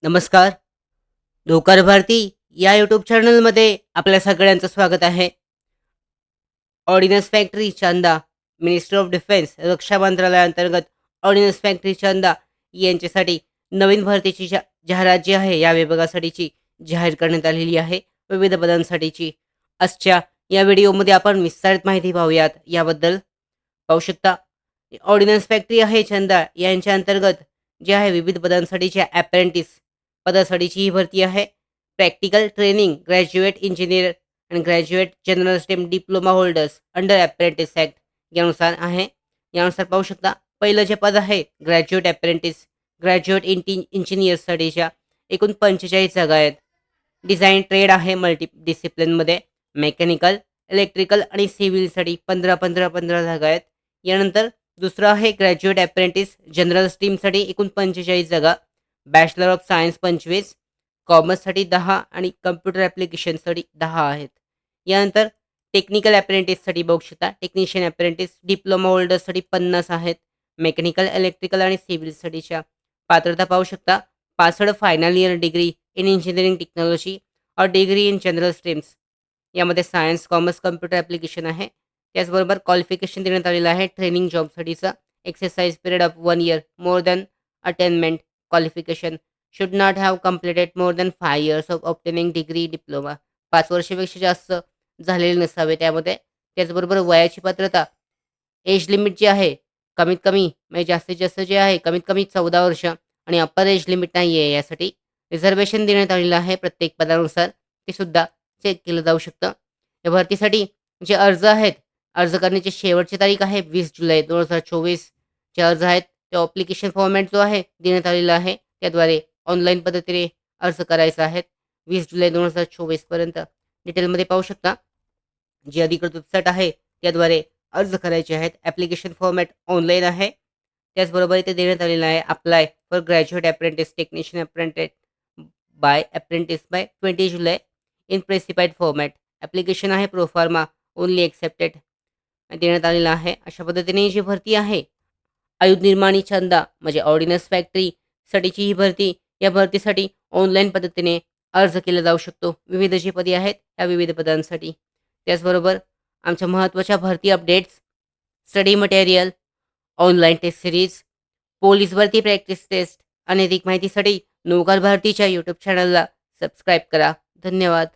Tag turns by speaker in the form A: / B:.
A: नमस्कार. नौकार भारती या यूट्यूब चॅनलमध्ये आपल्या सगळ्यांचं स्वागत आहे. Ordnance factory Chanda, ministry of defence, रक्षा मंत्रालयाअंतर्गत ऑर्डिनन्स फॅक्टरी चांदा यांच्यासाठी नवीन भरतीची जाहिरात जी आहे, या विभागासाठीची जाहीर करण्यात आलेली आहे, विविध पदांसाठीची. आजच्या या व्हिडिओमध्ये आपण विस्तारित माहिती पाहूयात याबद्दल. पाहू शकता, ऑर्डिनन्स फॅक्टरी आहे चंदा यांच्या अंतर्गत जे आहे विविध पदांसाठीच्या अप्रेंटिस पदासाठीची ही भरती आहे. प्रॅक्टिकल ट्रेनिंग ग्रॅज्युएट इंजिनियर आणि graduate general stem diploma holders under apprentice act यानुसार आहे. यानुसार पाहू शकता, पहिलं जे पद आहे ग्रॅज्युएट अप्रेंटिस, ग्रॅज्युएट इंजिनियर्ससाठीच्या एकूण 45 जागा आहेत. डिझाईन ट्रेड आहे मल्टी डिसिप्लिनमध्ये, मेकॅनिकल, इलेक्ट्रिकल आणि सिव्हिलसाठी 15-15-15 जागा आहेत. यानंतर दुसरं आहे ग्रॅज्युएट अप्रेंटिस जनरल स्ट्रीमसाठी एकूण 45 जागा, बॅचलर ऑफ सायन्स 25, कॉमर्ससाठी 10 आणि कम्प्युटर ॲप्लिकेशनसाठी 10 आहेत. यानंतर टेक्निकल अप्रेंटिससाठी बघू शकता, टेक्निशियन अप्रेंटिस डिप्लोमा होल्डर्ससाठी 50 आहेत. मेकॅनिकल, इलेक्ट्रिकल आणि सिव्हिलसाठीच्या पात्रता पाहू शकता, password final year degree in engineering technology और डिग्री इन जनरल स्ट्रीम्स यामध्ये सायन्स, कॉमर्स, कम्प्युटर ॲप्लिकेशन आहे. त्याचबरोबर क्वालिफिकेशन देण्यात आलेलं आहे ट्रेनिंग जॉबसाठीचं. Exercise period of 1 year more than attainment qualification should not have completed more than 5 years of obtaining degree diploma. 5 वर्षापेक्षा जास्त झालेले नसावे त्यामध्ये. त्याचबरोबर वयाची पात्रता, एज लिमिट जी आहे कमीत कमी म्हणजे जास्तीत जास्त जे आहे कमीत कमी 14 वर्ष आणि अप्पर एज लिमिट नाही आहे यासाठी. रिझर्वेशन देण्यात आलेलं आहे प्रत्येक पदानुसार, ते सुद्धा चेक केलं जाऊ शकतं. या भरतीसाठी जे अर्ज आहेत, अर्ज करण्याची शेवटची तारीख आहे 20 जुलै 2024. जे अर्ज आहेत ते ॲप्लिकेशन फॉर्मॅट जो आहे देण्यात आलेला आहे, त्याद्वारे ऑनलाईन पद्धतीने अर्ज करायचा आहे 20 जुलै 2024 पर्यंत. डिटेलमध्ये पाहू शकता, जी अधिकृत वेबसाईट आहे त्याद्वारे अर्ज करायचे आहेत. ॲप्लिकेशन फॉर्मॅट ऑनलाईन आहे. त्याचबरोबर इथे देण्यात आलेलं आहे apply for graduate apprentice technician apprentice by 20 जुलै इन प्रेसिफाईड फॉर्मॅट. ॲप्लिकेशन आहे प्रोफार्मा ओन्ली एक्सेप्टेड देण्यात आलेलं आहे. अशा पद्धतीने ही जी भरती आहे, आयुध निर्माणी छंदा म्हणजे ऑर्डिनन्स फॅक्टरीसाठीची ही भरती. या भरतीसाठी ऑनलाईन पद्धतीने अर्ज केला जाऊ शकतो. विविध जी पदे आहेत त्या विविध पदांसाठी. त्याचबरोबर आमच्या महत्त्वाच्या भरती updates, study material, online test series, police भरती प्रॅक्टिस टेस्ट आणि अधिक माहितीसाठी नौकार भारतीच्या यूट्यूब चॅनलला सबस्क्राईब करा. धन्यवाद.